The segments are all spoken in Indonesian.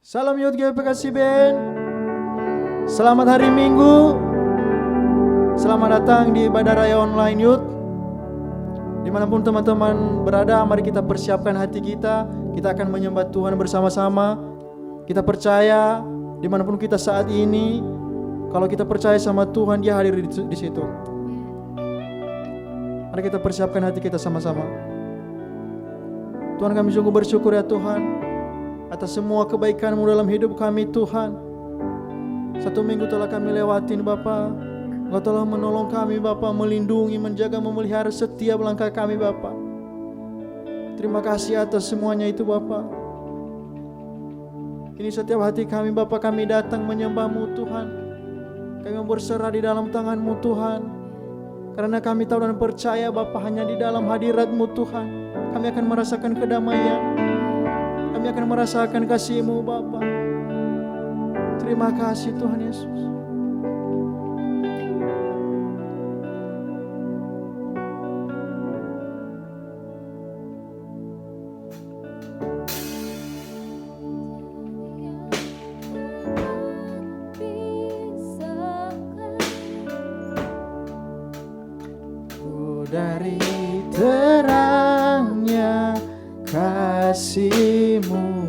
Salam Youth GPKC Band. Selamat hari Minggu. Selamat datang di Ibadah Raya Online Youth. Dimanapun teman-teman berada, mari kita persiapkan hati kita. Kita akan menyembah Tuhan bersama-sama. Kita percaya dimanapun kita saat ini, kalau kita percaya sama Tuhan, Dia hadir di situ. Mari kita persiapkan hati kita sama-sama. Tuhan, kami sungguh bersyukur ya Tuhan atas semua kebaikan-Mu dalam hidup kami Tuhan. Satu minggu telah kami lewatin Bapa. Engkau telah menolong kami Bapa, melindungi, menjaga, memelihara setiap langkah kami Bapa. Terima kasih atas semuanya itu Bapa. Kini setiap hati kami Bapa, kami datang menyembah-Mu Tuhan. Kami berserah di dalam tangan-Mu Tuhan. Karena kami tahu dan percaya Bapa, hanya di dalam hadirat-Mu Tuhan kami akan merasakan kedamaian. Kami akan merasakan kasih-Mu Bapa. Terima kasih Tuhan Yesus. Dari terangnya kasih-Mu,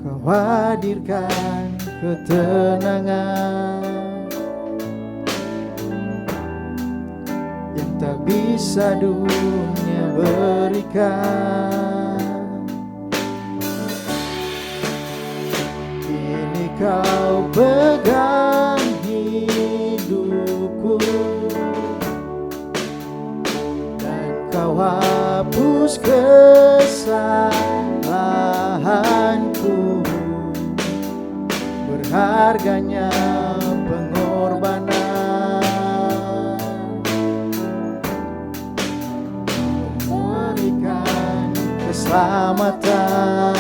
Kau hadirkan ketenangan yang tak bisa dunia berikan. Kini Kau pegang hidupku, Kau hapus kesalahanku. Berharganya pengorbanan, memberikan keselamatan.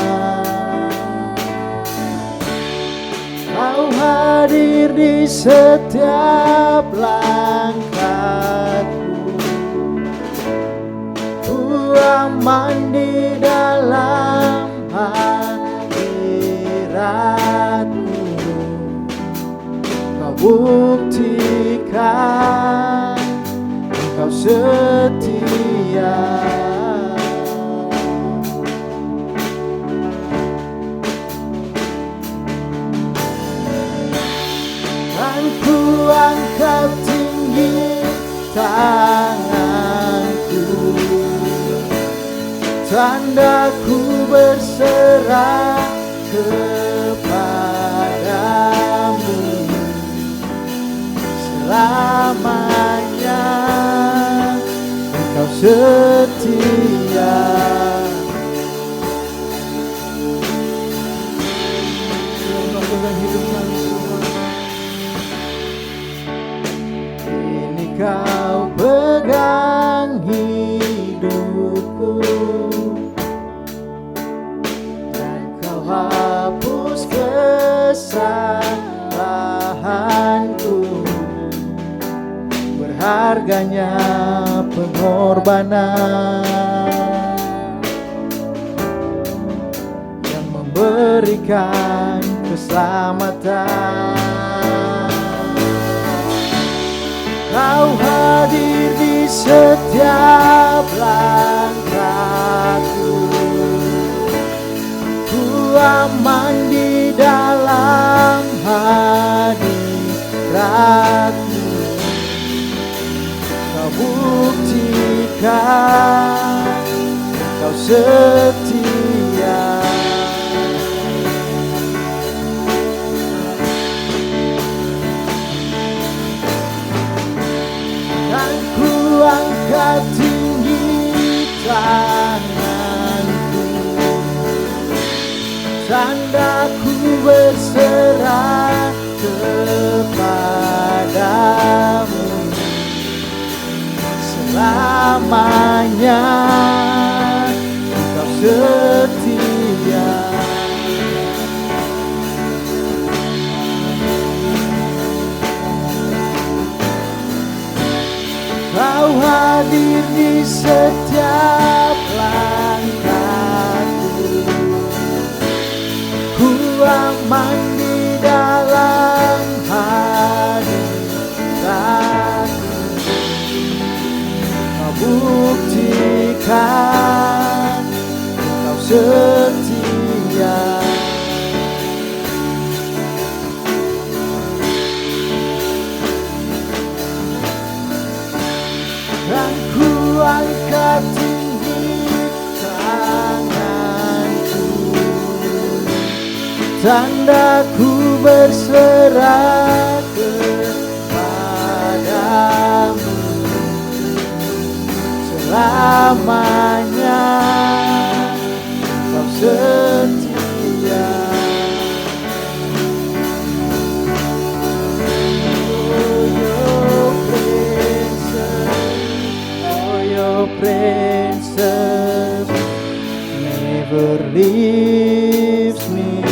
Kau hadir di setiap langkahku, aman di dalam hadirat-Mu. Kau buktikan Kau setia. Dan ku angkat tinggi tanganku, tanda ku berserah kepadamu. Selamanya Engkau setia. Engkau pegang hidup kami Tuhan. Ini Kau pegang hidupku, hapus kesalahanku. Berharganya pengorbanan yang memberikan keselamatan. Kau hadir di setiap langkahku, aman di dalam hadirat-Mu. Kau buktikan Kau setia. Dan ku angkat tinggi tanganku, tanda ku berserah kepadamu. Selamanya Kau setia. Kau hadir di setiap langkahku, aman di dalam hadirat-Mu. Kau buktikan Kau setia. Dan ku angkat tinggi tanganku, tanda ku berserah kepadamu. Selamanya Kau setia. Princess never leaves me,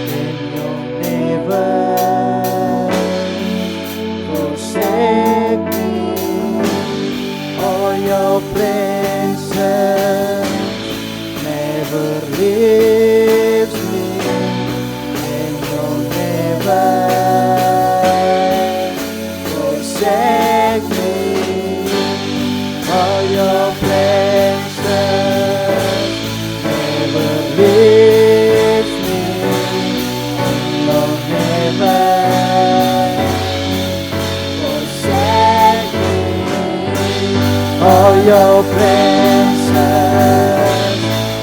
and you'll never forsake me. Oh, your princess never leaves me, and you'll never forsake me. Oh, your presence never leaves me, Lord, never forsake me. Oh, your presence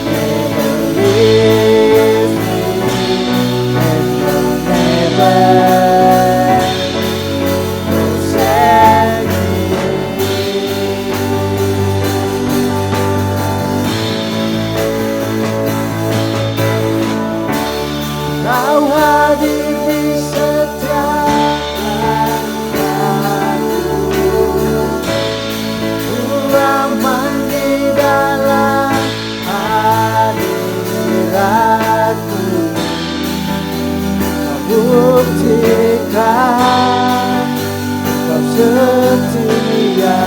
never leaves me, and Lord, never forsake me. Kau hadir di setiap langkahku, ku aman di dalam hadirat-Mu. Kau buktikan Kau setia.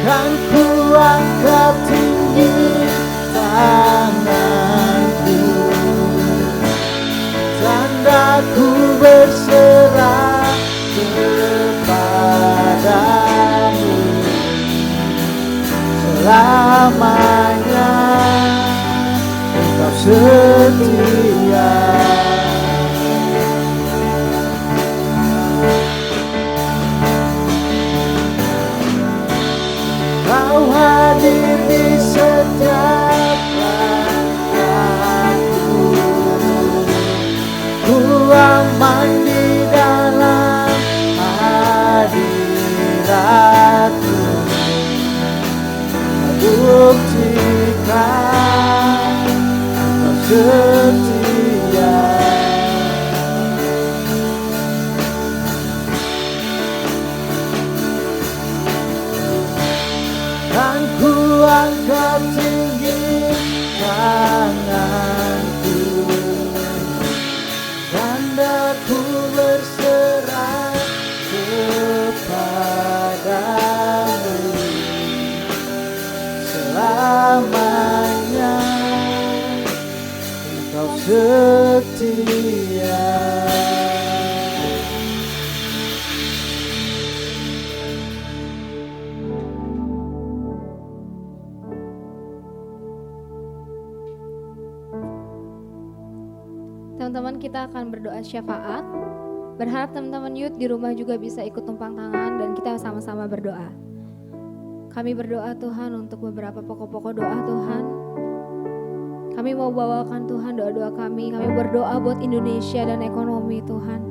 Kan ku angkat tinggi tanganku, tanda ku berserah kepadamu. Selamanya Kau setia. Kau hadir di setiap langkahku, ku aman di dalam hadirat-Mu. Buktikan Kau setia. Kan ku angkat tinggi tanganku, tanda ku berserah kepadamu. Selamanya Kau setia. Teman-teman, kita akan berdoa syafaat. Berharap teman-teman youth di rumah juga bisa ikut tumpang tangan dan kita sama-sama berdoa. Kami berdoa Tuhan untuk beberapa pokok-pokok doa Tuhan. Kami mau bawakan Tuhan doa-doa kami. Kami berdoa buat Indonesia dan ekonomi Tuhan.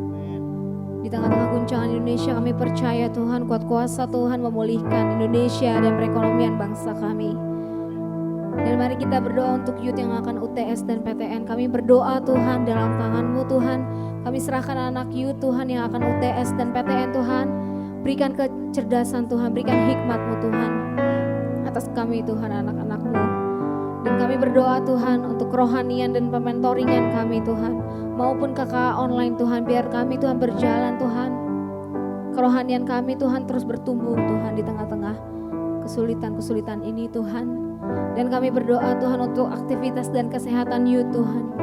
Di tengah-tengah guncangan Indonesia kami percaya Tuhan kuat kuasa Tuhan memulihkan Indonesia dan perekonomian bangsa kami. Dan mari kita berdoa untuk youth yang akan UTS dan PTN. Kami berdoa Tuhan dalam tangan-Mu Tuhan. Kami serahkan anak youth Tuhan yang akan UTS dan PTN Tuhan. Berikan kecerdasan Tuhan, berikan hikmat-Mu Tuhan atas kami Tuhan anak-anak-Mu. Dan kami berdoa Tuhan untuk kerohanian dan pementoringan kami Tuhan. Maupun KKA online Tuhan, biar kami Tuhan berjalan Tuhan. Kerohanian kami Tuhan terus bertumbuh Tuhan di tengah-tengah kesulitan-kesulitan ini Tuhan. Dan kami berdoa Tuhan untuk aktivitas dan kesehatan youth Tuhan.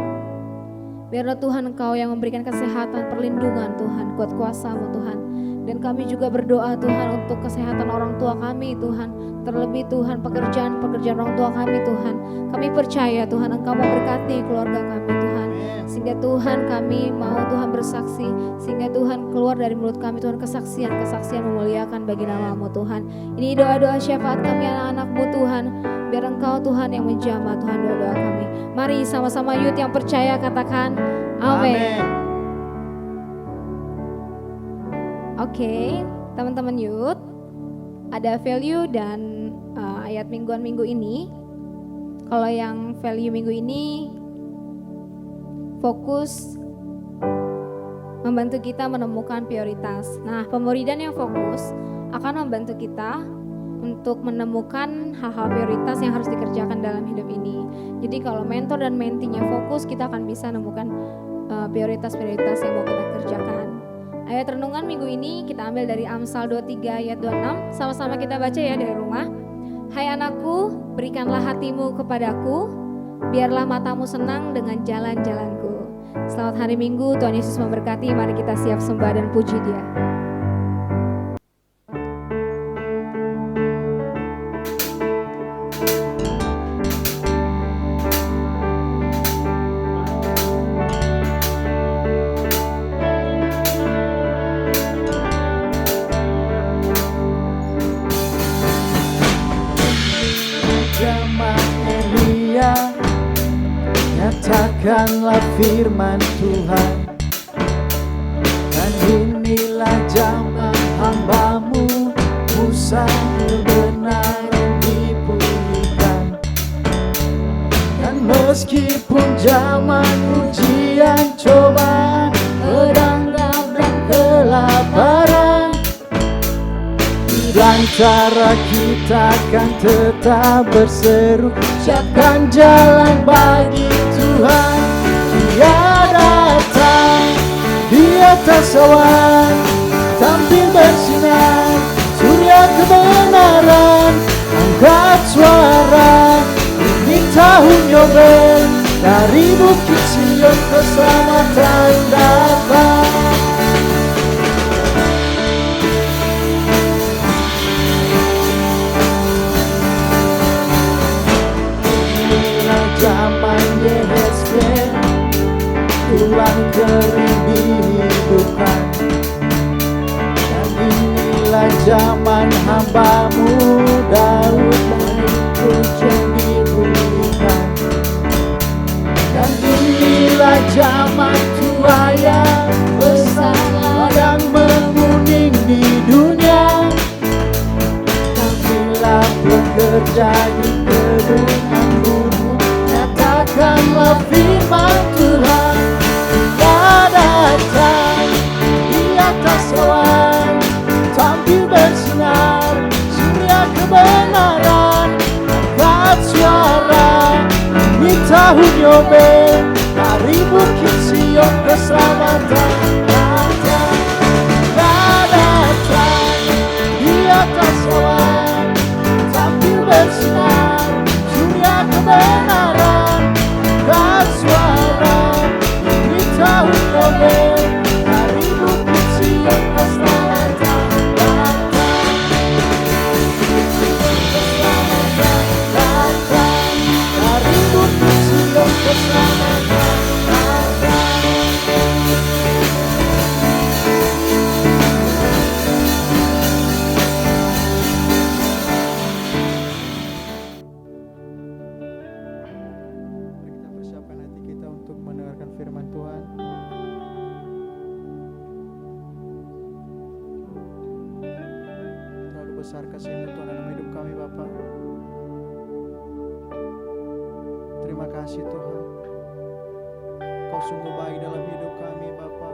Biarlah Tuhan Engkau yang memberikan kesehatan, perlindungan Tuhan, kuat kuasa-Mu Tuhan. Dan kami juga berdoa Tuhan untuk kesehatan orang tua kami Tuhan. Terlebih Tuhan pekerjaan orang tua kami Tuhan. Kami percaya Tuhan Engkau memberkati keluarga kami Tuhan. Sehingga Tuhan kami mau Tuhan bersaksi. Sehingga Tuhan keluar dari mulut kami Tuhan kesaksian memuliakan bagi nama-Mu Tuhan. Ini doa-doa syafaat kami anak-anak-Mu Tuhan. Biar Engkau Tuhan yang menjamah Tuhan doa-doa kami. Mari sama-sama youth yang percaya katakan amin. Oke, teman-teman youth, ada value dan ayat mingguan minggu ini. Kalau yang value minggu ini fokus membantu kita menemukan prioritas. Nah, pemuridan yang fokus akan membantu kita untuk menemukan hal-hal prioritas yang harus dikerjakan dalam hidup ini. Jadi kalau mentor dan mentinya fokus, kita akan bisa menemukan prioritas-prioritas yang mau kita kerjakan. Ayat renungan minggu ini kita ambil dari Amsal 23 ayat 26. Sama-sama kita baca ya dari rumah. Hai anakku, berikanlah hatimu kepadaku, biarlah matamu senang dengan jalan-jalanku. Selamat hari Minggu, Tuhan Yesus memberkati. Mari kita siap sembah dan puji Dia. Nyatakanlah firman Tuhan, dan inilah zaman hamba-Mu, Musa kebenaran dipulihkan. Dan meskipun zaman ujian, cobaan, pedang dan kelaparan, di antara kita akan tetap berseru, siapkan jalan bagi Tuhan. Dia datang di atas awan, tampil bersinar, surya kebenaran. Angkat suara, ini tahun Yobel, dari Bukit Sion keselamatan datang. Zaman Yehezkel, tulang kering dihidupkan. Dan inilah zaman hamba-Mu, Daud dari pucuk dipulihkan. Dan inilah zaman tuaya besar, padang menguning di dunia. Kamilah bekerja di kebun anggur, nyatakanlah firman Tuhan. Dia datang di atas awan, tampil bersinar, surya kebenaran. Angkat suara, ini tahun Yobel, dari Bukit Sion keselamatan datang. Dia datang di atas awan, tampil bersinar, surya kebenaran. Angkat suara, ini tahun Yobel, dari Bukit Sion keselamatan datang. Keselamatan datang, dari Bukit Sion keselamatan datang. Mari kita persiapkan hati kita untuk mendengarkan firman Tuhan. Terlalu besar kasih-Mu Tuhan dalam hidup kami Bapa. Terima kasih Tuhan, Kau sungguh baik dalam hidup kami Bapa.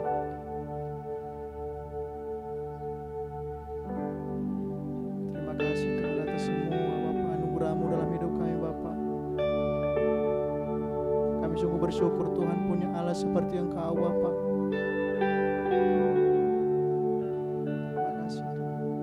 Terima kasih Tuhan atas semua Bapa anugerah-Mu dalam hidup kami Bapa. Kami sungguh bersyukur Tuhan punya Allah seperti Engkau Bapa. Terima kasih Tuhan.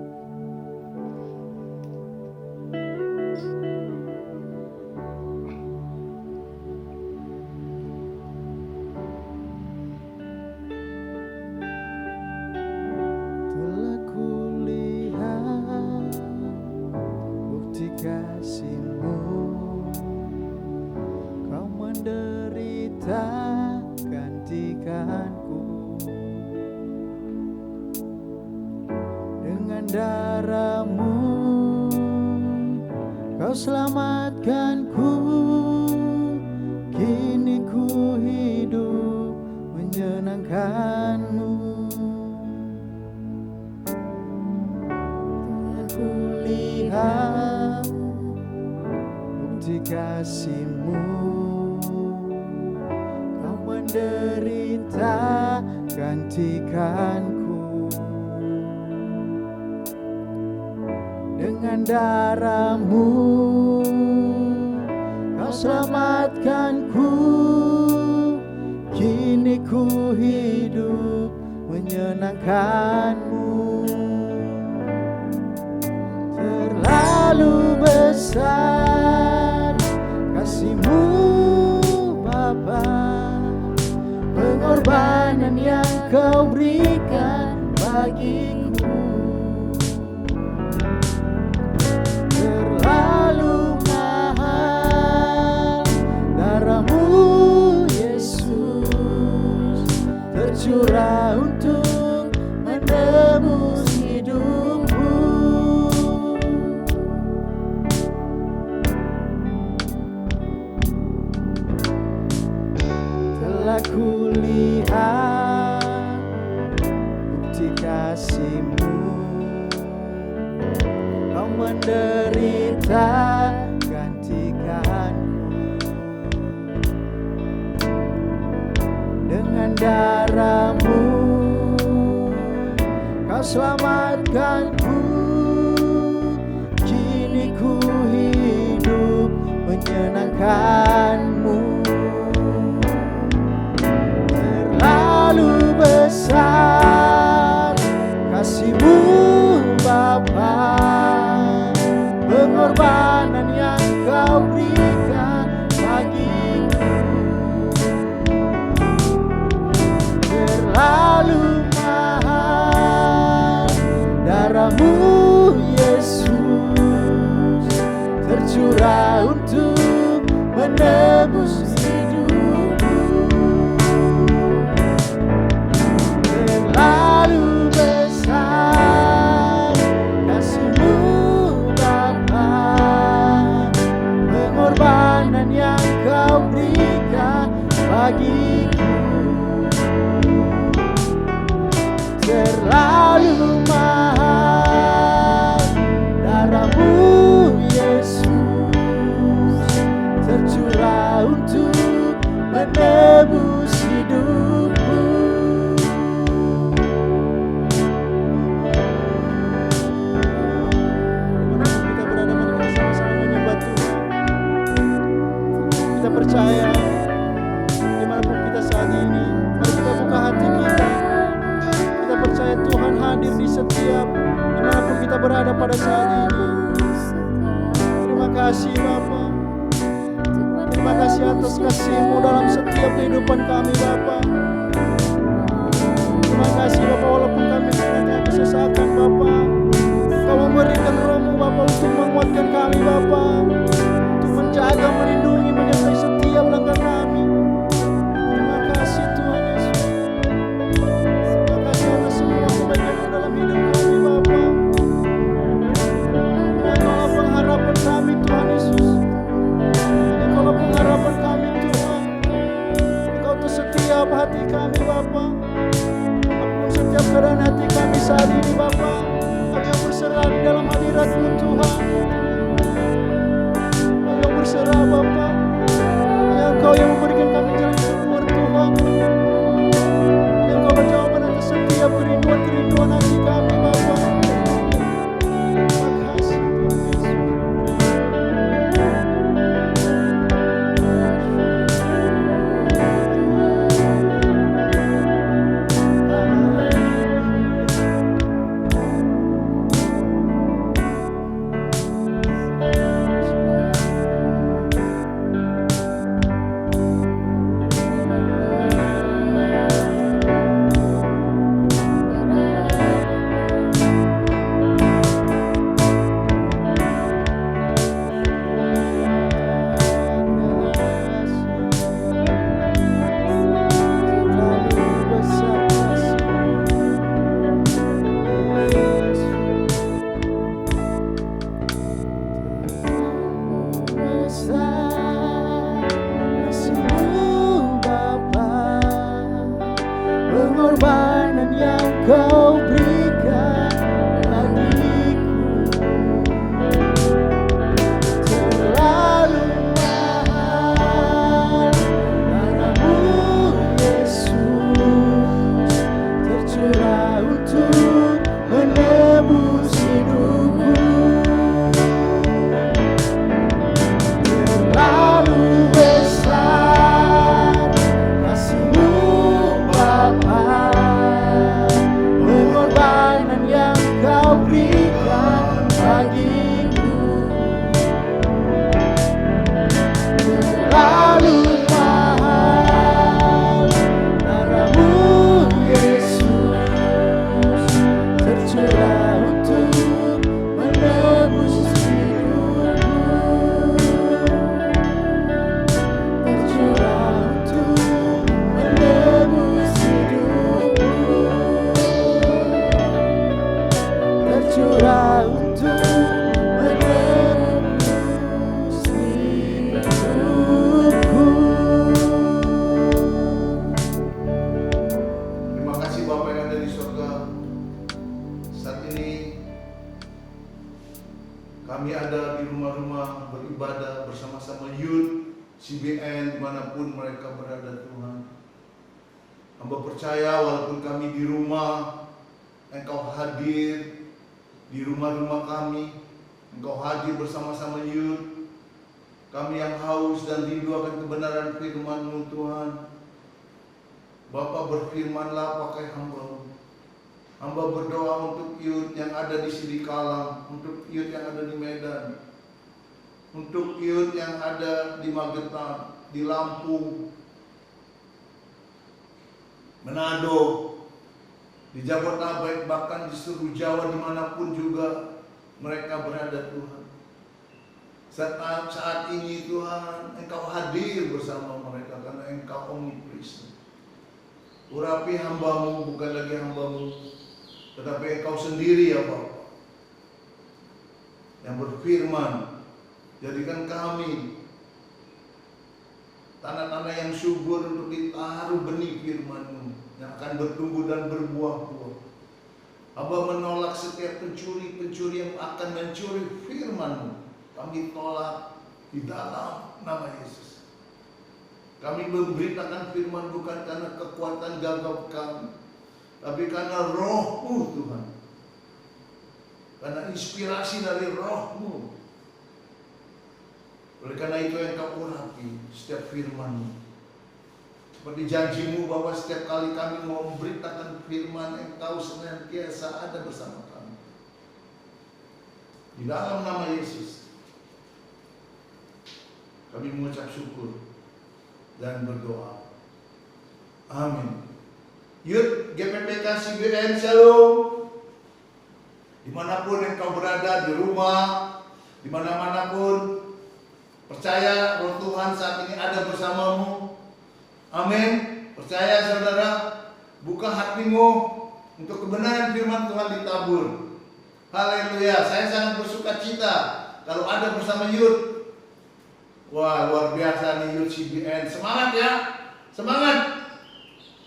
menyenangkanku. Dengan darah-Mu Kau selamatkanku, kini ku hidup menyenangkan-Mu. Aku lihat bukti kasih-Mu, Kau menderita gantikanku. Dengan darah-Mu Kau selamatkanku, kini ku hidup menyenangkan-Mu. Terlalu besar kasih-Mu Bapa, pengorbanan yang Kau berikan bagiku. Terlalu mahal darah-Mu Yesus, tercurah untuk menebus hidupku. Telah kulihat bukti kasih-Mu, Kau menderita gantikanku. Dengan darah-Mu Kau selamatkanku, kini ku hidup menyenangkan-Mu. Terlalu besar kasih-Mu Bapa, pengorbanan yang Kau berikan bagiku. Terlalu mahal darah-Mu Yesus, tercurah untuk menebus hidupku. Terlalu besar kasih-Mu Bapa, pengorbanan yang Kau berikan bagiku. Terlalu mahal darah-Mu Yesus, tercurah untuk menebus hidupku. Dimanapun kita berada, mari kita sama-sama menyembah Tuhan. Kita percaya dimanapun kita saat ini, mari kita buka hati kita. Kita percaya Tuhan hadir di setiap dimanapun kita berada pada saat ini. Terima kasih Bapa. Terima kasih atas kasih-Mu dalam setiap kehidupan kami Bapa. Terima kasih Bapa, walaupun kami sedang kesesakan Bapa, Kau memberikan Roh-Mu Bapa untuk menguatkan kami Bapa, untuk menjaga, melindungi, menyertai setiap langkah kami. Terima kasih Tuhan Yesus. Terima kasih atas semua kebaikan-Mu dalam hidup kami Bapa. Engkau pengharapan kami Tuhan Yesus. Engkau pengharapan kami Tuhan. Engkau tuh setiap hati kami Bapa. Apapun setiap keadaan hati kami saat ini Bapa, kami yang berserah di dalam hadirat-Mu Tuhan. Kami yang berserah Bapa. Hanya Engkau yang memberikan kami jalan keluar Tuhan. Hanya Engkau berjawaban atas setiap kerinduan hati kami Bapa. Terima kasih Tuhan Yesus. pengorbanan yang kau berikan bagiku terlalu mahal. Darahmu Yesus tercurah untuk menebus hidupku. Terlalu besar kasih-Mu Bapa, pengorbanan yang kau berikan bagiku terlalu mahal. Darahmu Yesus tercurah untuk menebus hidupku, tercurah untuk menebus hidupku, tercurah untuk menebus hidupku. Terima kasih Bapak yang ada di surga. Saat ini kami ada di rumah-rumah beribadah bersama-sama youth CBN dimanapun mereka berada Tuhan. Hamba percaya walaupun kami di rumah, Engkau hadir di rumah-rumah kami. Engkau hadir bersama-sama youth, kami yang haus dan rindu akan kebenaran firman-Mu Tuhan. Bapak berfirmanlah pakai hamba. Hamba berdoa untuk youth yang ada di Sidikalang, untuk youth yang ada di Medan, untuk youth yang ada di Magetan, di Lampung, Manado, di Jabodetabek, bahkan di seluruh Jawa, dimanapun juga mereka berada Tuhan. Saat ini Tuhan, Engkau hadir bersama mereka karena Engkau omnipresent. Urapi hamba-Mu, bukan lagi hamba-Mu, tetapi Engkau sendiri ya Bapa yang berfirman. Jadikan kami tanah-tanah yang subur untuk ditaruh benih firman-Mu yang akan bertumbuh dan berbuah-buah. Hamba menolak setiap pencuri-pencuri yang akan mencuri firman-Mu. Kami tolak di dalam nama Yesus. Kami memberitakan firman bukan karena kekuatan gagap kami, tapi karena Roh-Mu Tuhan. Karena inspirasi dari Roh-Mu. Oleh karena itu Engkau urapi setiap firman-Mu. Seperti janji-Mu bahwa setiap kali kami mau memberitakan firman, Engkau senantiasa ada bersama kami. Di dalam nama Yesus kami mengucap syukur dan berdoa. Amin. Youth GPPK CBN Shalom. Dimanapun engkau berada, di rumah, dimana-manapun, percaya Roh Tuhan saat ini ada bersamamu. Amin. Percaya saudara, buka hatimu untuk kebenaran firman Tuhan ditabur. Haleluya. Saya sangat bersuka cita kalau ada bersama youth. Wah, luar biasa nih youth CBN. Semangat ya. Semangat.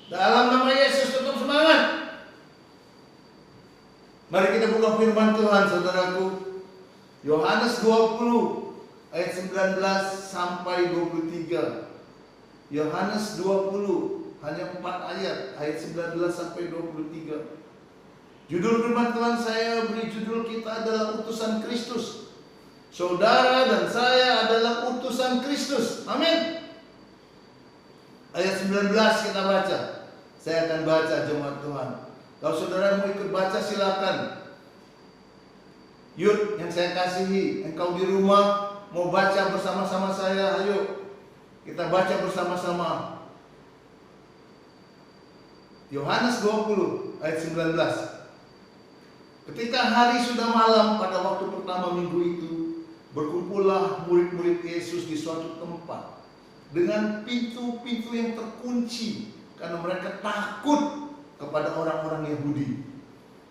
Dalam nama Yesus tetap semangat. Mari kita buka firman Tuhan saudaraku. Yohanes 20 ayat 19 sampai 23. Yohanes 20 hanya 4 ayat 19 sampai 23. Judul firman Tuhan saya beri judul kita adalah utusan Kristus. Saudara dan saya adalah utusan Kristus. Amin. Ayat 19 kita baca. Saya akan baca jemaat Tuhan. Kalau saudara mau ikut baca silakan. Youth yang saya kasihi, engkau di rumah mau baca bersama-sama saya, ayo. Kita baca bersama-sama. Yohanes 20 ayat 19. Ketika hari sudah malam pada waktu pertama minggu itu, berkumpullah murid-murid Yesus di suatu tempat dengan pintu-pintu yang terkunci karena mereka takut kepada orang-orang Yahudi.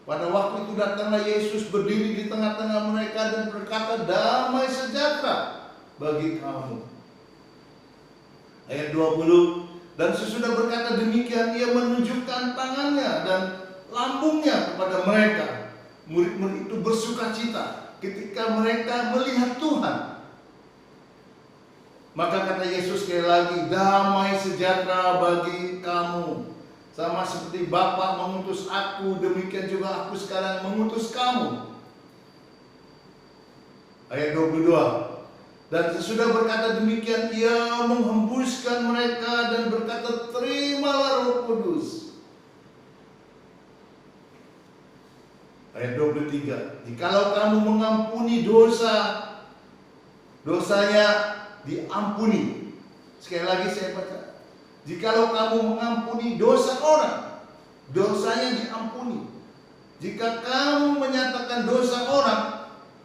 Pada waktu itu datanglah Yesus berdiri di tengah-tengah mereka dan berkata, damai sejahtera bagi kamu. Ayat 20. Dan sesudah berkata demikian, ia menunjukkan sambungnya kepada mereka. Murid-murid itu bersuka cita ketika mereka melihat Tuhan. Maka kata Yesus sekali lagi, damai sejahtera bagi kamu. Sama seperti Bapa mengutus aku, demikian juga aku sekarang mengutus kamu. Ayat 22. Dan sesudah berkata demikian, ia menghembuskan mereka dan berkata, terimalah Roh Kudus. Ayat 23. Jikalau kamu mengampuni dosa, dosanya diampuni. Sekali lagi saya baca. Jikalau kamu mengampuni dosa orang, dosanya diampuni. Jika kamu menyatakan dosa orang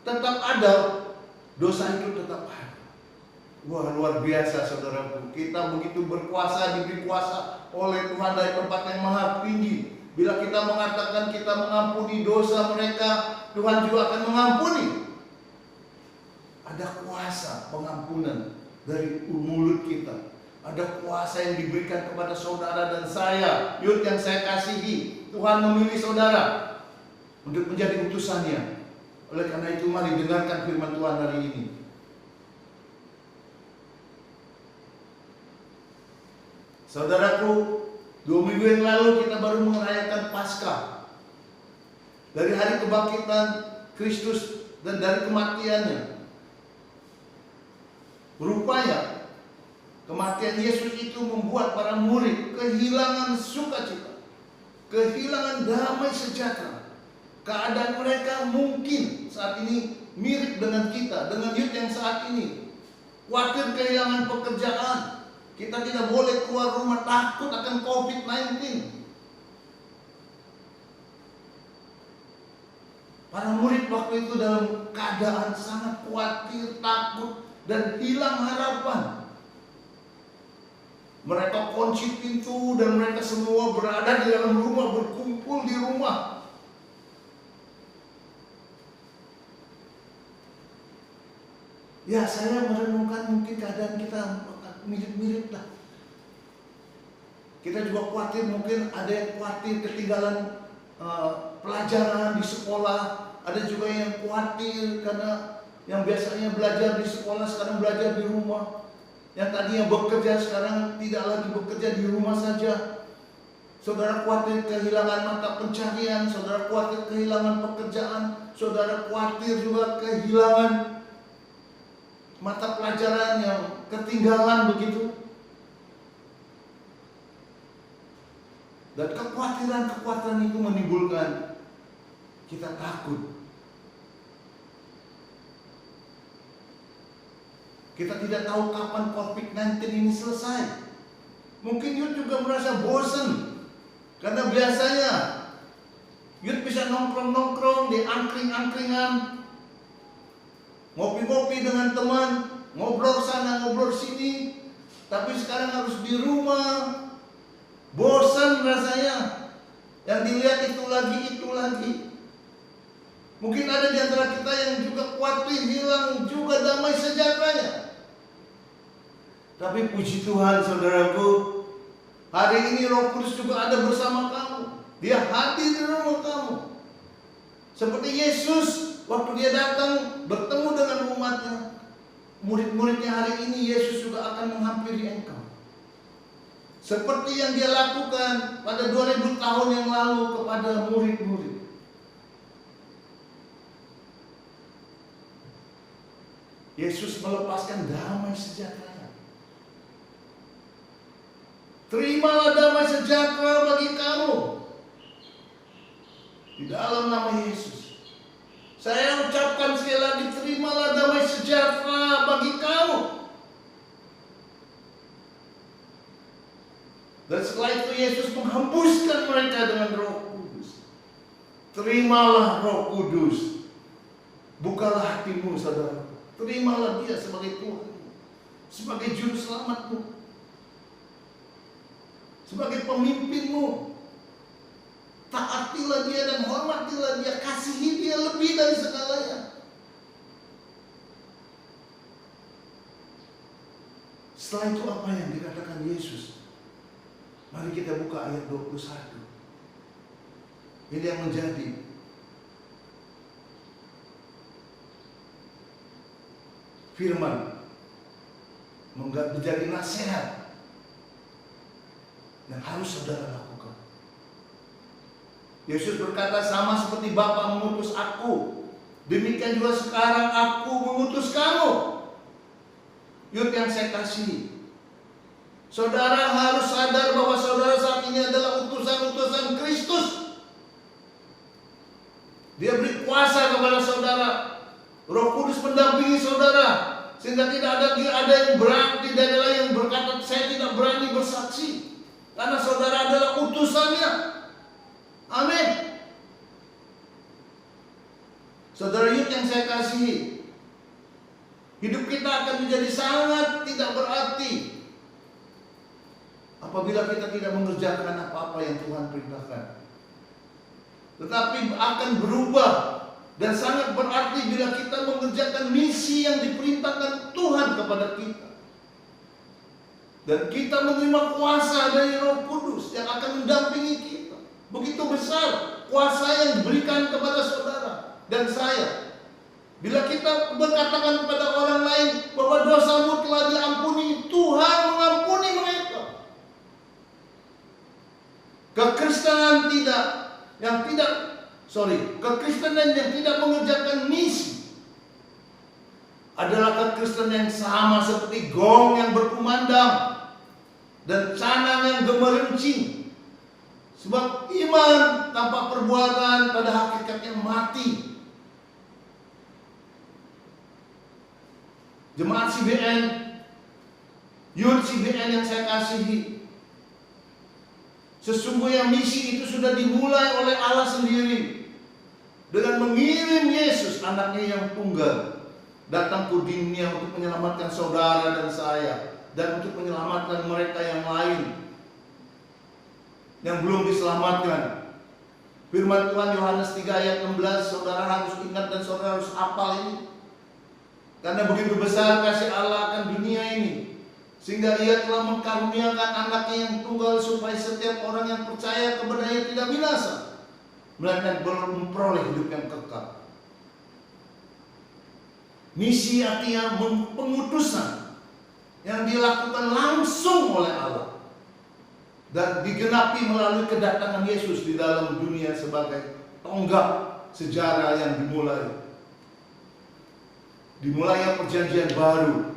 tetap ada, dosa itu tetap ada. Wah, luar biasa saudaraku. Kita begitu berkuasa, diberi kuasa oleh Tuhan dari tempat yang maha tinggi. Bila kita mengatakan kita mengampuni dosa mereka, Tuhan juga akan mengampuni. Ada kuasa pengampunan dari mulut kita. Ada kuasa yang diberikan kepada saudara dan saya, Yud yang saya kasihi. Tuhan memilih saudara untuk menjadi utusannya. Oleh karena itu mari dengarkan firman Tuhan hari ini. Saudaraku, 2 minggu yang lalu kita baru merayakan Paskah. Dari hari kebangkitan Kristus dan dari kematiannya. Rupanya kematian Yesus itu membuat para murid kehilangan sukacita, kehilangan damai sejahtera. Keadaan mereka mungkin saat ini mirip dengan kita, dengan Yud yang saat ini. Khawatir kehilangan pekerjaan. Kita tidak boleh keluar rumah, takut akan COVID-19. Para murid waktu itu dalam keadaan sangat khawatir, takut, dan hilang harapan. Mereka kunci pintu dan mereka semua berada di dalam rumah, berkumpul di rumah. Ya, saya merenungkan mungkin keadaan kita mirip-mirip lah. Kita juga khawatir, mungkin ada yang khawatir ketinggalan pelajaran di sekolah. Ada juga yang khawatir karena yang biasanya belajar di sekolah sekarang belajar di rumah. Yang tadinya bekerja sekarang tidak lagi bekerja di rumah saja. Saudara khawatir kehilangan mata pencarian, saudara khawatir kehilangan pekerjaan, saudara khawatir juga kehilangan mata pelajaran yang ketinggalan begitu. Dan kekhawatiran-kekhawatiran itu menimbulkan kita takut. Kita tidak tahu kapan COVID-19 ini selesai. Mungkin Yud juga merasa bosan. Karena biasanya Yud bisa nongkrong-nongkrong di angkring-angkringan, ngopi-ngopi dengan teman, ngobrol sana, ngobrol sini. Tapi sekarang harus di rumah. Bosan rasanya. Yang dilihat itu lagi. Mungkin ada di antara kita yang juga khawatir hilang juga damai sejahteranya. Tapi puji Tuhan saudaraku, hari ini Roh Kudus juga ada bersama kamu. Dia hadir di rumah kamu. Seperti Yesus waktu dia datang bertemu dengan umatnya, murid-muridnya hari ini, Yesus juga akan menghampiri engkau. Seperti yang dia lakukan pada 2000 tahun yang lalu kepada murid-murid. Yesus melepaskan damai sejahtera. Terimalah damai sejahtera bagi kamu. Di dalam nama Yesus. Saya ucapkan sekali lagi, terimalah damai sejahtera bagi kamu. Dan setelah itu Yesus menghembuskan mereka dengan Roh Kudus. Terimalah Roh Kudus. Bukalah hatimu saudara. Terimalah dia sebagai Tuhan, sebagai juru selamatmu, sebagai pemimpinmu. Taatilah dia dan hormatilah dia, kasihi dia lebih dari segalanya. Setelah itu apa yang dikatakan Yesus? Mari kita buka ayat 21. Ini yang menjadi firman, menjadi nasihat yang harus saudara lakukan. Yesus berkata, sama seperti Bapa mengutus aku, demikian juga sekarang aku mengutus kamu. Youth yang saya kasihi, saudara harus sadar bahwa saudara saat ini adalah utusan-utusan Kristus. Dia beri kuasa kepada saudara. Roh Kudus mendampingi saudara, sehingga tidak ada yang berani, tidak ada yang berkata saya tidak berani bersaksi, karena saudara adalah utusannya. Amin. Saudara youth yang saya kasihi, hidup kita akan menjadi sangat tidak berarti apabila kita tidak mengerjakan apa-apa yang Tuhan perintahkan. Tetapi akan berubah dan sangat berarti bila kita mengerjakan misi yang diperintahkan Tuhan kepada kita. Dan kita menerima kuasa dari Roh Kudus yang akan mendampingi kita. Begitu besar kuasa yang diberikan kepada saudara dan saya. Bila kita berkatakan kepada orang lain bahwa dosamu telah diampuni, Tuhan mengampuni mereka. Kekristenan kekristenan yang tidak mengerjakan misi adalah kekristenan yang sama seperti gong yang berkumandang dan canang yang gemerencing. Sebab iman tanpa perbuatan pada hakikatnya mati. Jemaat CBN, youth CBN yang saya kasihi, sesungguhnya misi itu sudah dimulai oleh Allah sendiri dengan mengirim Yesus, anaknya yang tunggal, datang ke dunia untuk menyelamatkan saudara dan saya, dan untuk menyelamatkan mereka yang lain yang belum diselamatkan. Firman Tuhan Yohanes 3 ayat 16, saudara harus ingat dan saudara harus hafal ini. Karena begitu besar kasih Allah akan dunia ini, sehingga Ia telah mengkaruniakan anaknya yang tunggal, supaya setiap orang yang percaya kepadanya tidak binasa, melainkan memperoleh hidup yang kekal. Misi artinya pengutusan yang dilakukan langsung oleh Allah dan digenapi melalui kedatangan Yesus di dalam dunia sebagai tonggak sejarah yang dimulainya perjanjian baru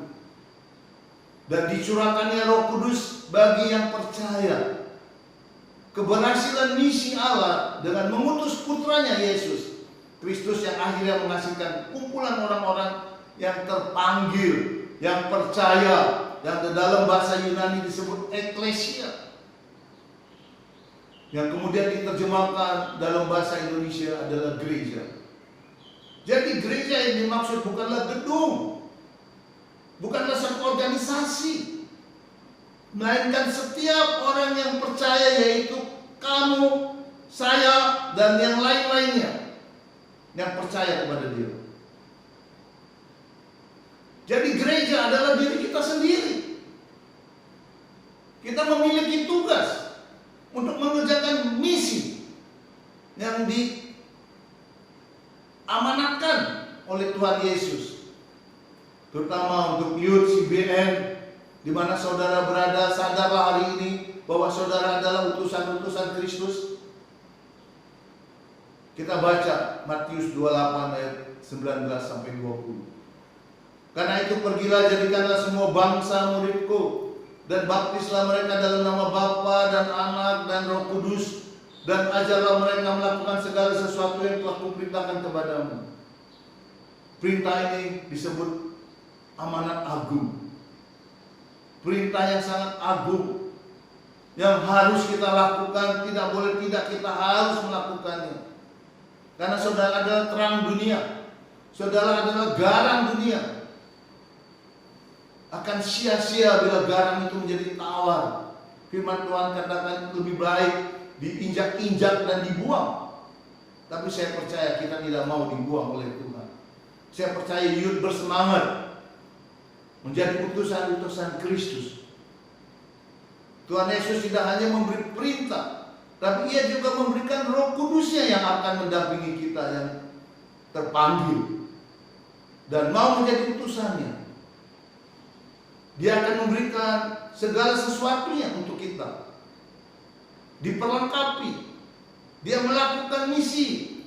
dan dicurahkannya Roh Kudus bagi yang percaya. Keberhasilan misi Allah dengan mengutus putranya Yesus Kristus yang akhirnya menghasilkan kumpulan orang-orang yang terpanggil, yang percaya, yang dalam bahasa Yunani disebut eklesia, yang kemudian diterjemahkan dalam bahasa Indonesia adalah gereja. Jadi gereja yang dimaksud bukanlah gedung, bukanlah satu organisasi, melainkan setiap orang yang percaya, yaitu kamu, saya, dan yang lain-lainnya yang percaya kepada Dia. Jadi gereja adalah diri kita sendiri. Kita memiliki tugas untuk mengerjakan misi yang diamanatkan oleh Tuhan Yesus. Terutama untuk youth CBN, di mana saudara berada, sadarlah hari ini bahwa saudara adalah utusan-utusan Kristus. Kita baca Matius 28 ayat 19 sampai 20. Karena itu pergilah, jadikanlah semua bangsa muridku, dan baptislah mereka dalam nama Bapa dan Anak dan Roh Kudus, dan ajarlah mereka melakukan segala sesuatu yang telah kuperintahkan kepadamu. Perintah ini disebut amanat agung. Perintah yang sangat agung, yang harus kita lakukan, tidak boleh tidak, kita harus melakukannya. Karena saudara adalah terang dunia, saudara adalah garam dunia. Akan sia-sia bila garam itu menjadi tawar. Firman Tuhan katakan lebih baik diinjak-injak dan dibuang. Tapi saya percaya kita tidak mau dibuang oleh Tuhan. Saya percaya youth bersemangat menjadi utusan-utusan Kristus. Tuhan Yesus tidak hanya memberi perintah, Tapi Ia juga memberikan Roh Kudus-Nya yang akan mendampingi kita yang terpanggil dan mau menjadi utusannya. Dia akan memberikan segala sesuatunya untuk kita. Diperlengkapi. Dia melakukan misi.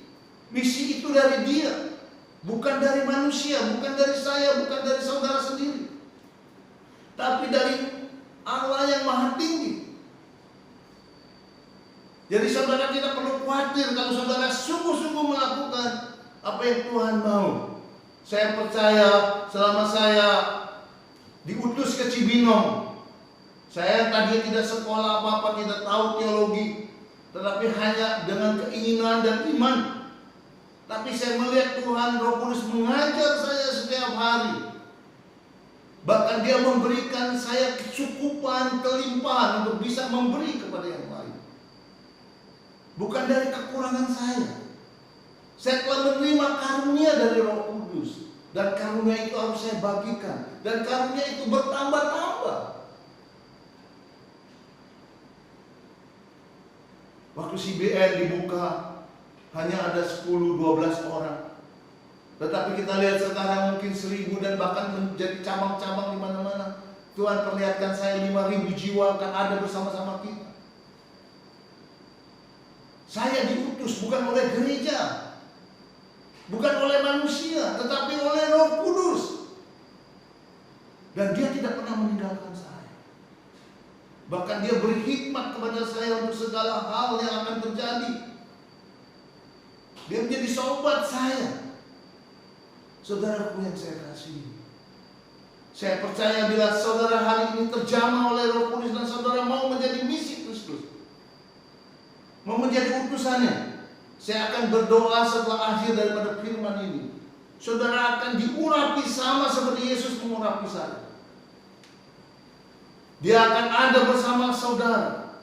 Misi itu dari Dia, bukan dari manusia, bukan dari saya, bukan dari saudara sendiri, tapi dari Allah yang Maha Tinggi. Jadi saudara tidak perlu khawatir kalau saudara sungguh-sungguh melakukan apa yang Tuhan mau. Saya percaya selama saya diutus ke Cibinong, saya tadi tidak sekolah apa-apa, tidak tahu teologi, tetapi hanya dengan keinginan dan iman. Tapi saya melihat Tuhan Roh Kudus mengajar saya setiap hari. Bahkan Dia memberikan saya kecukupan, kelimpahan untuk bisa memberi kepada yang lain. Bukan dari kekurangan saya. Saya telah menerima karunia dari Roh Kudus. Dan karunia itu harus saya bagikan. Dan karunia itu bertambah-tambah. Waktu CBN dibuka, hanya ada 10-12 orang. Tetapi kita lihat sekarang mungkin 1.000 dan bahkan menjadi cabang-cabang di mana-mana. Tuhan perlihatkan saya 5.000 jiwa akan ada bersama-sama kita. Saya diutus bukan oleh gereja, bukan oleh manusia, tetapi oleh Roh Kudus. Dan Dia tidak pernah meninggalkan saya. Bahkan Dia beri hikmat kepada saya untuk segala hal yang akan terjadi. Dia menjadi sobat saya. Saudaraku yang saya kasihi, saya percaya bila saudara hari ini terjamah oleh Roh Kudus dan saudara mau menjadi misi Kristus, mau menjadi utusannya, saya akan berdoa setelah akhir daripada firman ini. Saudara akan diurapi sama seperti Yesus mengurapi saya. Dia akan ada bersama saudara,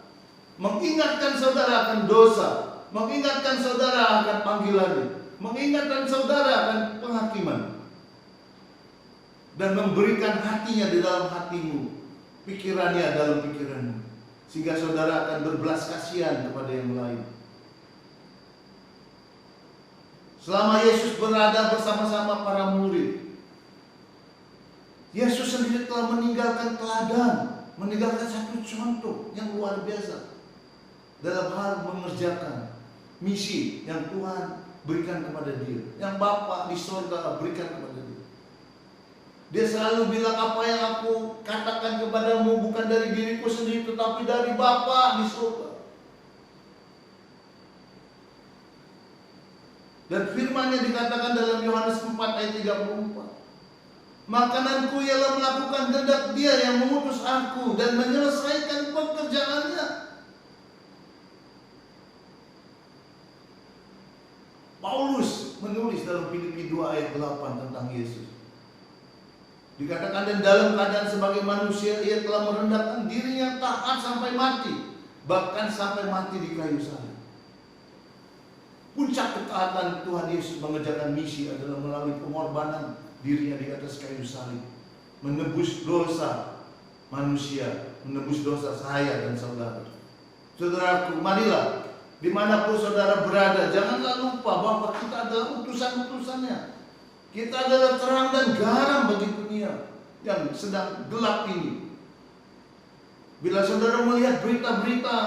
mengingatkan saudara akan dosa, mengingatkan saudara akan panggilannya, mengingatkan saudara akan penghakiman, dan memberikan hatinya di dalam hatimu, pikirannya dalam pikiranmu, sehingga saudara akan berbelas kasihan kepada yang lain. Selama Yesus berada bersama-sama para murid, Yesus sendiri telah meninggalkan teladan, meninggalkan satu contoh yang luar biasa dalam hal mengerjakan misi yang Tuhan berikan kepada Dia, yang Bapa di surga berikan kepada Dia. Dia selalu bilang, apa yang aku katakan kepadamu bukan dari diriku sendiri, tetapi dari Bapa di surga. Dan firman-Nya dikatakan dalam Yohanes 4 ayat 34. Makananku ialah melakukan kehendak Dia yang mengutus aku dan menyelesaikan pekerjaannya. Paulus menulis dalam Filipi 2 ayat 8 tentang Yesus. Dikatakan, dan dalam keadaan sebagai manusia Ia telah merendahkan dirinya taat sampai mati, bahkan sampai mati di kayu salib. Puncak ketaatan Tuhan Yesus mengerjakan misi adalah melalui pengorbanan dirinya di atas kayu salib, menebus dosa manusia, menebus dosa saya dan saudara. Saudaraku, marilah dimanapun saudara berada, janganlah lupa bahwa kita adalah utusan-utusannya. Kita adalah terang dan garam bagi dunia yang sedang gelap ini. Bila saudara melihat berita-berita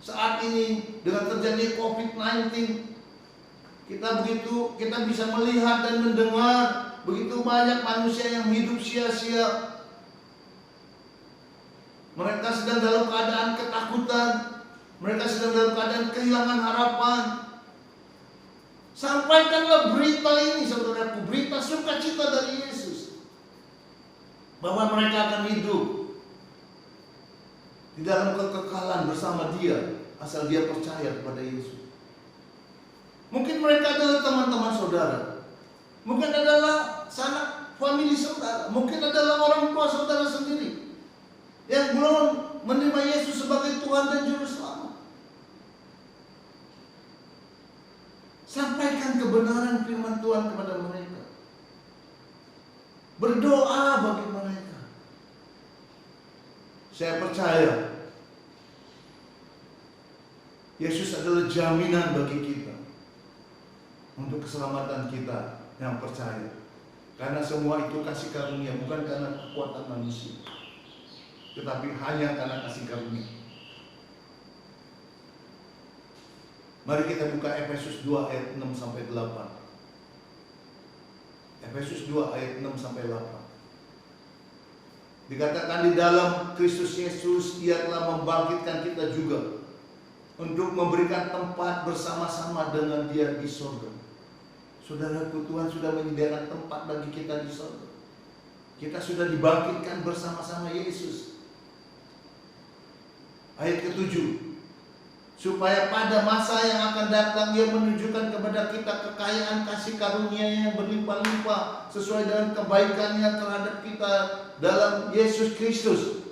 saat ini dengan terjadi COVID-19, kita bisa melihat dan mendengar begitu banyak manusia yang hidup sia-sia. Mereka sedang dalam keadaan ketakutan, mereka sedang dalam keadaan kehilangan harapan. Sampaikanlah berita ini, saudaraku, berita sukacita dari Yesus, bahwa mereka akan hidup di dalam kekekalan bersama Dia, asal dia percaya kepada Yesus. Mungkin mereka adalah teman-teman saudara, mungkin adalah sanak famili saudara, mungkin adalah orang tua saudara sendiri yang belum menerima Yesus sebagai Tuhan dan Juru Selamat. Sampaikan kebenaran firman Tuhan kepada mereka. Berdoa bagi mereka. Saya percaya Yesus adalah jaminan bagi kita untuk keselamatan kita yang percaya. Karena semua itu kasih karunia, bukan karena kekuatan manusia, tetapi hanya karena kasih karunia. Mari kita buka Efesus 2 ayat 6 sampai 8. Efesus 2 ayat 6 sampai 8. Dikatakan di dalam Kristus Yesus Ia telah membangkitkan kita juga untuk memberikan tempat bersama-sama dengan Dia di surga. Saudaraku, Tuhan sudah menyediakan tempat bagi kita di surga. Kita sudah dibangkitkan bersama-sama Yesus. Ayat ke-7. Supaya pada masa yang akan datang Ia menunjukkan kepada kita kekayaan kasih karunia yang berlimpah-limpah sesuai dengan kebaikannya terhadap kita dalam Yesus Kristus.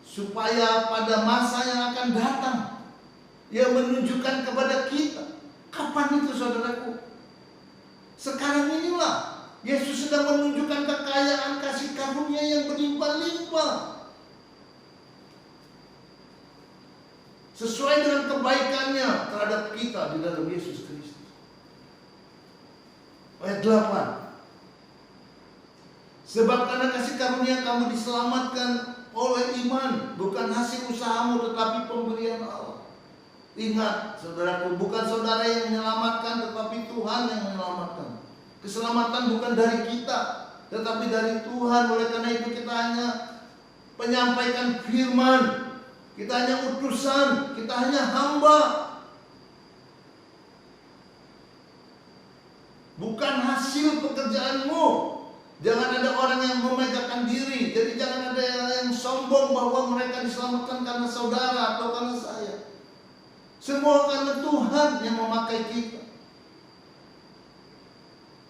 Supaya pada masa yang akan datang Ia menunjukkan kepada kita. Kapan itu, saudaraku? Sekarang inilah Yesus sedang menunjukkan kekayaan kasih karunia yang berlimpah-limpah sesuai dengan kebaikannya terhadap kita di dalam Yesus Kristus. Ayat 8. Sebab karena kasih karunia kamu diselamatkan oleh iman, bukan hasil usahamu tetapi pemberian Allah. Ingat, saudaraku, bukan saudara yang menyelamatkan, tetapi Tuhan yang menyelamatkan. Keselamatan bukan dari kita, tetapi dari Tuhan. Oleh karena itu kita hanya penyampaikan firman, kita hanya utusan, kita hanya hamba. Bukan hasil pekerjaanmu. Jangan ada orang yang memegahkan diri. Jadi jangan ada yang sombong bahwa mereka diselamatkan karena saudara atau karena saya. Semua karena Tuhan yang memakai kita.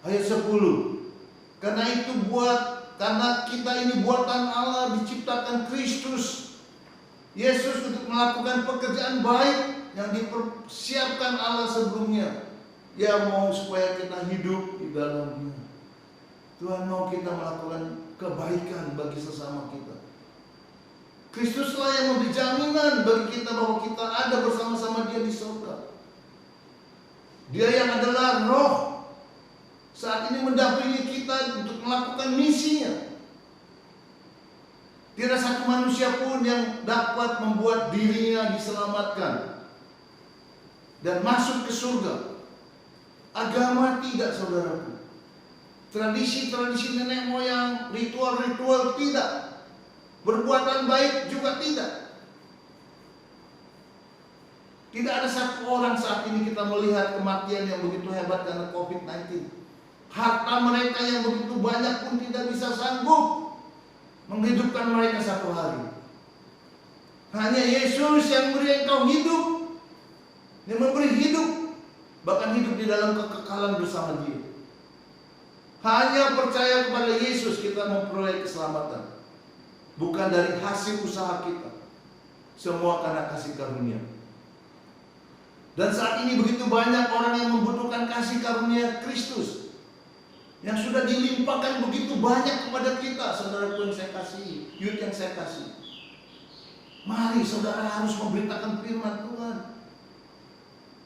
Ayat 10. Karena kita ini buatan Allah, diciptakan Kristus Yesus untuk melakukan pekerjaan baik yang dipersiapkan Allah sebelumnya. Ia mau supaya kita hidup di dalamnya. Tuhan mau kita melakukan kebaikan bagi sesama kita. Kristuslah yang memberi jaminan bagi kita bahwa kita ada bersama-sama Dia di surga. Dia yang adalah Roh saat ini mendampingi kita untuk melakukan misinya. Tidak satu manusia pun yang dapat membuat dirinya diselamatkan dan masuk ke surga. Agama tidak, saudaraku. Tradisi-tradisi nenek moyang, ritual-ritual tidak. Perbuatan baik juga tidak. Tidak ada satu orang saat ini kita melihat kematian yang begitu hebat karena COVID-19. Harta mereka yang begitu banyak pun tidak bisa sanggup menghidupkan mereka satu hari. Hanya Yesus yang memberi engkau hidup, yang memberi hidup, bahkan hidup di dalam kekekalan bersama Dia. Hanya percaya kepada Yesus kita memperoleh keselamatan. Bukan dari hasil usaha kita. Semua karena kasih karunia. Dan saat ini begitu banyak orang yang membutuhkan kasih karunia Kristus, yang sudah dilimpahkan begitu banyak kepada kita. Saudaraku yang saya kasih, youth yang saya kasih, mari saudara harus memberitakan firman Tuhan.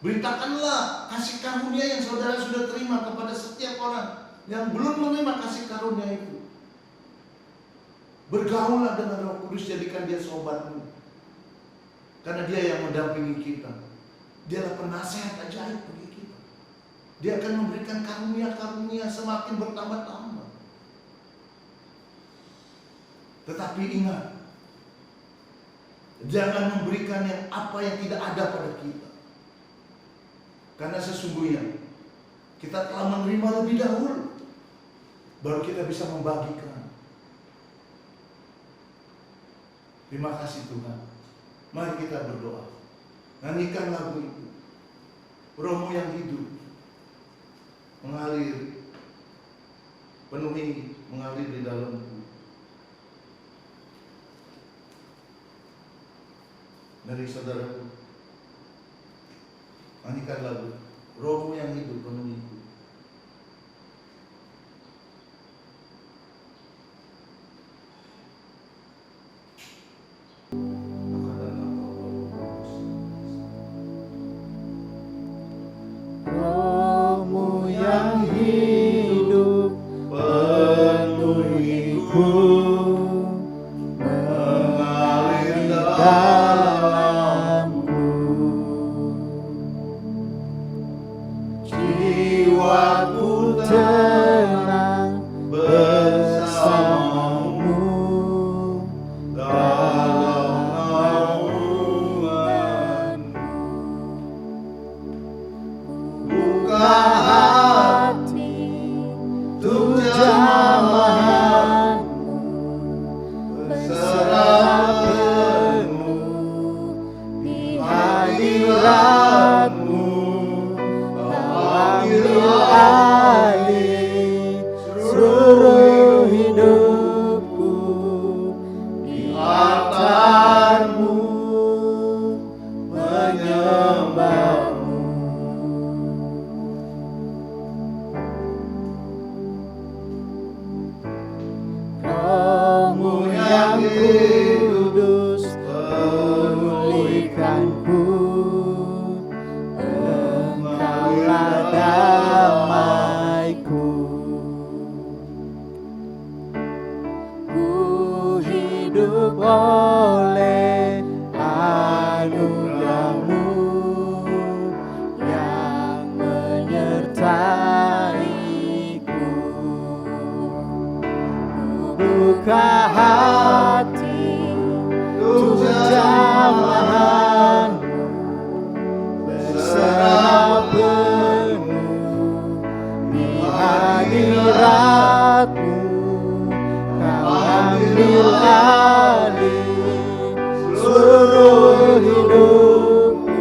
Beritakanlah kasih karunia yang saudara sudah terima kepada setiap orang yang belum menerima kasih karunia itu. Bergaullah dengan Roh Kudus, jadikan dia sobatmu. Karena dia yang mendampingi kita. Dia adalah penasehat ajaib bagi kita. Dia akan memberikan karunia-karunia semakin bertambah-tambah. Tetapi ingat, jangan memberikan apa yang tidak ada pada kita. Karena sesungguhnya kita telah menerima lebih dahulu, baru kita bisa membagikan. Terima kasih Tuhan. Mari kita berdoa. Nyanyikan lagu itu. Roh-Mu yang hidup mengalir, penuhi, mengalir di dalamku. Dari saudaraku, nyanyikan lagu. Roh-Mu yang hidup penuhiku. hadirat-Mu Kau ambil alih seluruh hidupku. Di altar-Mu menyembah-Mu. Roh-Mu yang kudus pulihkanku. Engkaulah damaiku. Ku hidup oleh anugerah-Mu yang menyertaiku. Buka hati untuk jamahan-Mu, berserah penuh di hadirat-Mu. Kau ambil alih seluruh hidupku.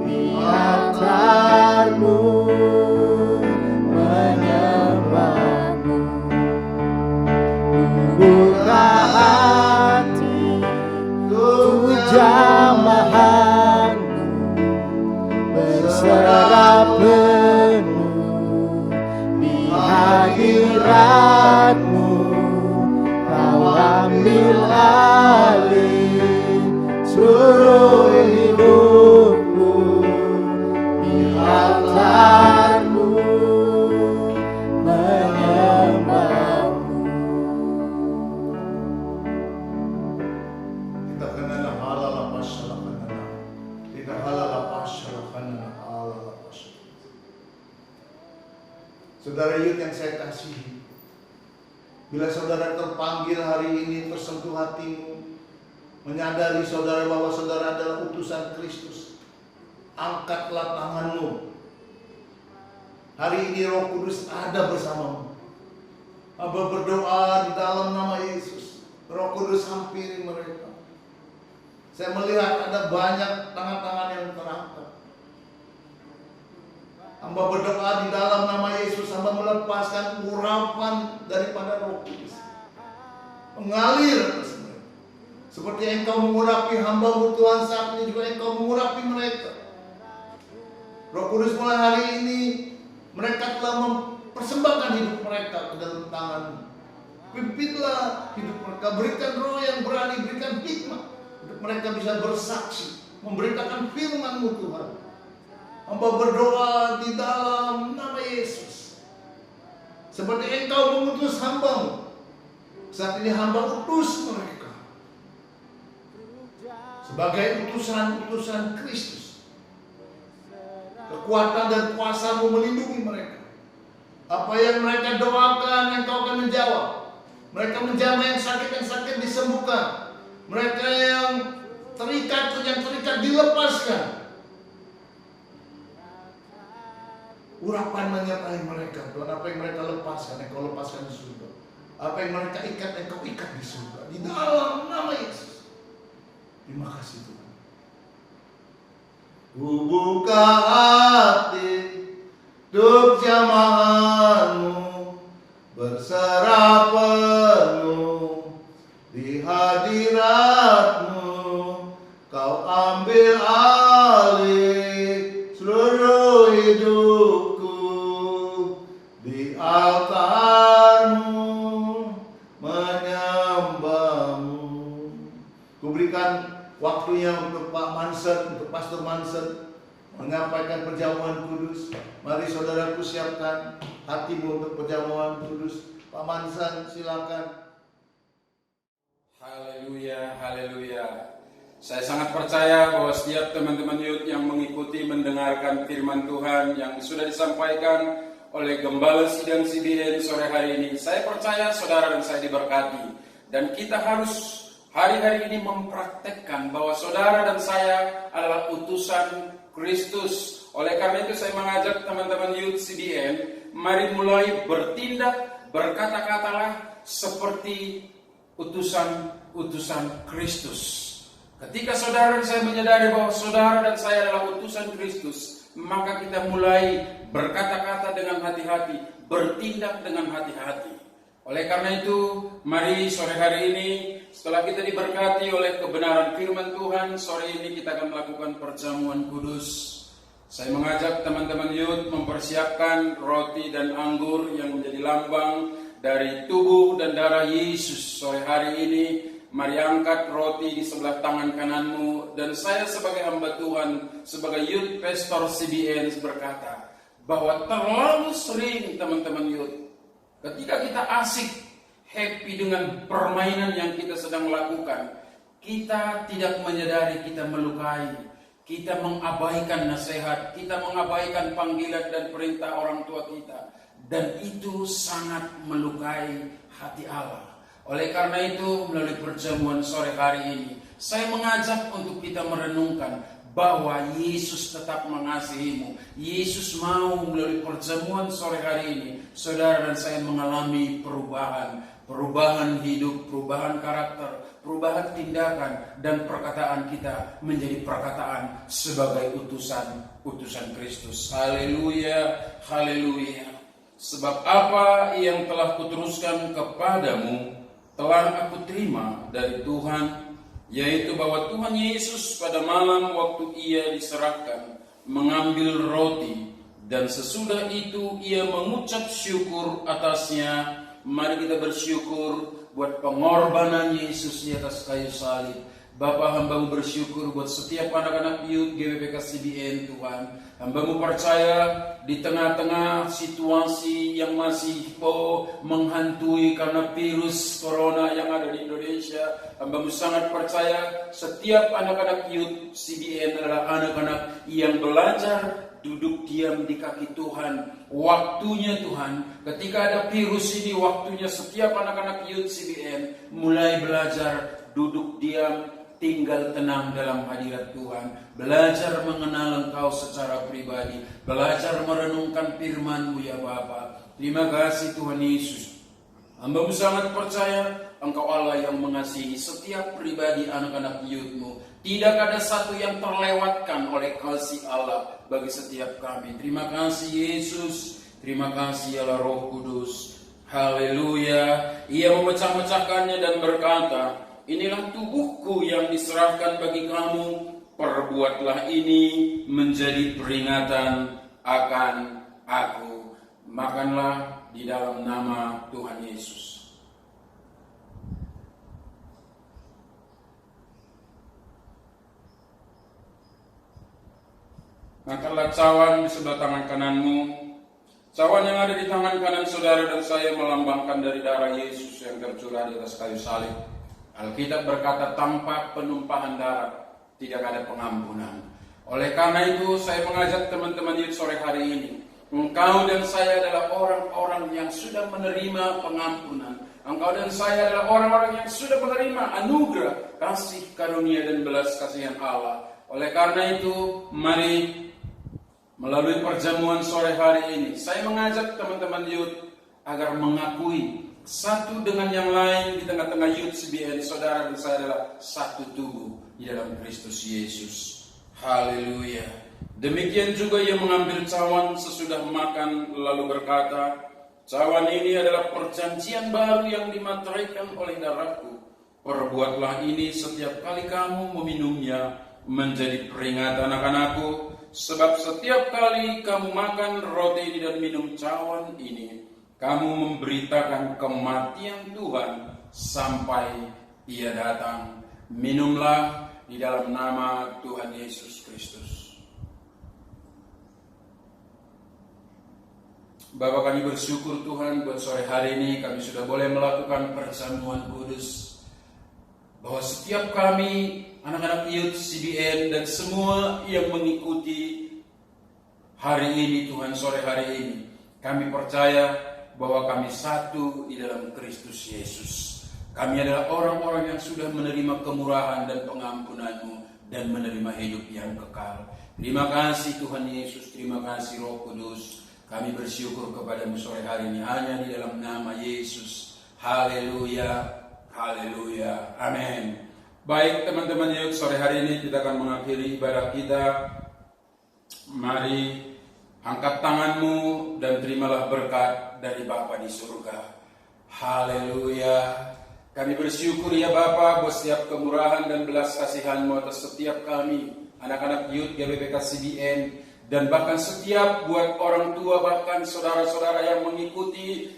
Di altar-Mu menyembah-Mu. Buka hati untuk jamahan-Mu, berserah penuh di hadirat-Mu. Kau ambil alih seluruh hidupku. Di altar-Mu menyembah-Mu. Kita kenal halal pasal kenal. Tidak halal pasal kenal halal pasal. Saudara Yud yang saya kasihi, bila saudara terpanggil hari ini, tersentuh hatimu, menyadari saudara bahwa saudara adalah utusan Kristus, angkatlah tanganmu. Hari ini Roh Kudus ada bersamamu. Hamba berdoa di dalam nama Yesus, Roh Kudus hampiri mereka. Saya melihat ada banyak tangan-tangan yang terangkat. Hamba berdoa di dalam nama Yesus, hamba melepaskan urapan daripada Roh Kudus mengalir atas mereka. Seperti Engkau mengurapi hamba-Mu Tuhan, saat ini juga Engkau mengurapi mereka. Roh Kudus, mulai hari ini mereka telah mempersembahkan hidup mereka ke dalam tangan-Mu. Pimpinlah hidup mereka, berikan roh yang berani, berikan hikmat untuk mereka bisa bersaksi, memberitakan firman-Mu Tuhan. Hamba berdoa di dalam nama Yesus, seperti Engkau mengutus hamba-Mu, saat ini hamba utus mereka sebagai utusan-utusan Kristus. Kekuatan dan kuasa-Mu melindungi mereka. Apa yang mereka doakan, Engkau akan menjawab. Mereka menjamah yang sakit disembuhkan. Mereka yang terikat dilepaskan. Urapan menyertai mereka. Tuhan, apa yang mereka lepaskan, Engkau lepaskan di surga. Apa yang mereka ikat, Engkau ikat di surga. Di dalam nama Yesus. Terima kasih Tuhan. Ku buka hati untuk jamahan-Mu, berserah penuh di hadirat-Mu. Kau ambil alih seluruh hidupku. Di altar-Mu menyembah-Mu. Ku berikan waktunya untuk Pak Mansen, untuk Pastor Mansen menyampaikan perjamuan kudus. Mari saudaraku, siapkan hatimu untuk perjamuan kudus. Pak Mansen, silakan. Haleluya, haleluya. Saya sangat percaya bahwa setiap teman-teman youth yang mengikuti mendengarkan firman Tuhan yang sudah disampaikan oleh Gembala Sidang CBN sore hari ini, saya percaya saudara dan saya diberkati. Dan kita harus hari-hari ini mempraktekkan bahwa saudara dan saya adalah utusan Kristus. Oleh karena itu saya mengajak teman-teman youth CBN, mari mulai bertindak, berkata-katalah seperti utusan Kristus. Ketika saudara dan saya menyadari bahwa saudara dan saya adalah utusan Kristus, maka kita mulai berkata-kata dengan hati-hati, bertindak dengan hati-hati. Oleh karena itu, mari sore hari ini, setelah kita diberkati oleh kebenaran firman Tuhan, sore ini kita akan melakukan perjamuan kudus. Saya mengajak teman-teman youth mempersiapkan roti dan anggur yang menjadi lambang dari tubuh dan darah Yesus. Sore hari ini, mari angkat roti di sebelah tangan kananmu, dan saya sebagai hamba Tuhan, sebagai youth pastor CBN berkata bahwa terlalu sering teman-teman youth, ketika kita asik, happy dengan permainan yang kita sedang lakukan, kita tidak menyadari kita melukai, kita mengabaikan nasihat, kita mengabaikan panggilan dan perintah orang tua kita, dan itu sangat melukai hati Allah. Oleh karena itu, melalui perjamuan sore hari ini, saya mengajak untuk kita merenungkan bahwa Yesus tetap mengasihimu. Yesus mau melalui perjamuan sore hari ini, saudara dan saya mengalami perubahan hidup, perubahan karakter, perubahan tindakan, dan perkataan kita menjadi perkataan sebagai utusan Kristus. Haleluya, haleluya. Sebab apa yang telah kuteruskan kepadamu telah aku terima dari Tuhan, yaitu bahwa Tuhan Yesus pada malam waktu ia diserahkan mengambil roti, dan sesudah itu ia mengucap syukur atasnya. Mari kita bersyukur buat pengorbanan Yesus di atas kayu salib. Bapa, hambamu bersyukur buat setiap anak-anak youth GBPK CBN Tuhan. Hambamu percaya di tengah-tengah situasi yang masih menghantui karena virus corona yang ada di Indonesia, hambamu sangat percaya setiap anak-anak youth CBN adalah anak-anak yang belajar duduk diam di kaki Tuhan. Waktunya Tuhan, ketika ada virus ini, waktunya setiap anak-anak youth CBN mulai belajar duduk diam, tinggal tenang dalam hadirat Tuhan, belajar mengenal Engkau secara pribadi, belajar merenungkan firman-Mu ya Bapa. Terima kasih Tuhan Yesus. Hamba-Mu sangat percaya Engkau Allah yang mengasihi setiap pribadi anak-anak youth-Mu. Tidak ada satu yang terlewatkan oleh kasih Allah bagi setiap kami. Terima kasih Yesus, terima kasih Allah Roh Kudus. Haleluya. Ia memecah-mecahkannya dan berkata, inilah tubuhku yang diserahkan bagi kamu, perbuatlah ini menjadi peringatan akan aku. Makanlah di dalam nama Tuhan Yesus. Angkatlah cawan di sebelah tangan kananmu. Cawan yang ada di tangan kanan saudara dan saya melambangkan dari darah Yesus yang tercurah di atas kayu salib. Alkitab berkata tanpa penumpahan darah tidak ada pengampunan. Oleh karena itu saya mengajak teman-teman youth sore hari ini, engkau dan saya adalah orang-orang yang sudah menerima pengampunan. Engkau dan saya adalah orang-orang yang sudah menerima anugerah, kasih karunia dan belas kasihan Allah. Oleh karena itu, mari melalui perjamuan sore hari ini, saya mengajak teman-teman youth agar mengakui satu dengan yang lain di tengah-tengah youth CBN, saudara dan saya adalah satu tubuh di dalam Kristus Yesus. Haleluya. Demikian juga ia mengambil cawan sesudah makan lalu berkata, cawan ini adalah perjanjian baru yang dimateraikan oleh darahku. Perbuatlah ini setiap kali kamu meminumnya menjadi peringatan akan aku. Sebab setiap kali kamu makan roti ini dan minum cawan ini, kamu memberitakan kematian Tuhan sampai Ia datang. Minumlah di dalam nama Tuhan Yesus Kristus. Bapa, kami bersyukur Tuhan buat sore hari ini kami sudah boleh melakukan perjamuan kudus. Bahwa setiap kami anak-anak youth CBN dan semua yang mengikuti hari ini Tuhan, sore hari ini, kami percaya bahwa kami satu di dalam Kristus Yesus. Kami adalah orang-orang yang sudah menerima kemurahan dan pengampunan-Mu dan menerima hidup yang kekal. Terima kasih Tuhan Yesus, terima kasih Roh Kudus. Kami bersyukur kepada-Mu sore hari ini hanya di dalam nama Yesus. Haleluya, haleluya, amin. Baik teman-teman yuk, sore hari ini kita akan mengakhiri ibadah kita. Mari angkat tanganmu dan terimalah berkat dari Bapa di surga. Haleluya. Kami bersyukur ya Bapa buat setiap kemurahan dan belas kasihan-Mu atas setiap kami, anak-anak youth GBPK CBN, dan bahkan setiap buat orang tua, bahkan saudara-saudara yang mengikuti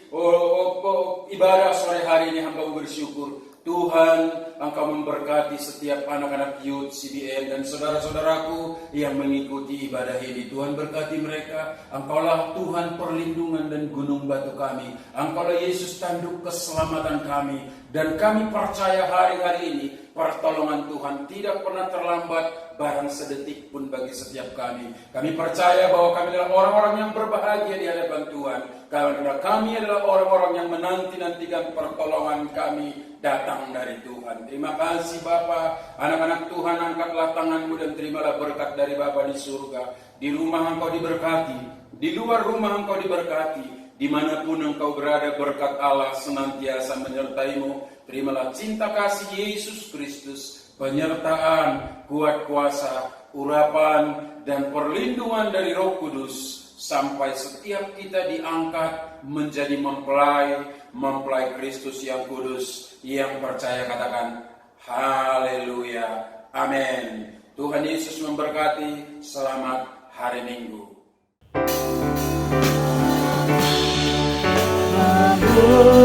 ibadah sore hari ini. Hamba bersyukur Tuhan, Engkau memberkati setiap anak-anak youth CBN dan saudara-saudaraku yang mengikuti ibadah ini. Tuhan berkati mereka. Engkaulah Tuhan perlindungan dan gunung batu kami. Engkaulah Yesus tanduk keselamatan kami. Dan kami percaya hari-hari ini pertolongan Tuhan tidak pernah terlambat barang sedetik pun bagi setiap kami. Kami percaya bahwa kami adalah orang-orang yang berbahagia di hadapan Tuhan. Karena kami adalah orang-orang yang menanti-nantikan pertolongan kami datang dari Tuhan. Terima kasih Bapa. Anak-anak Tuhan, angkatlah tanganmu dan terimalah berkat dari Bapa di surga. Di rumah engkau diberkati, di luar rumah engkau diberkati. Dimanapun engkau berada, berkat Allah senantiasa menyertaimu. Terimalah cinta kasih Yesus Kristus, penyertaan, kuat kuasa, urapan, dan perlindungan dari Roh Kudus, sampai setiap kita diangkat menjadi mempelai Kristus yang kudus, yang percaya. Katakan haleluya, amin. Tuhan Yesus memberkati. Selamat hari Minggu. Amin.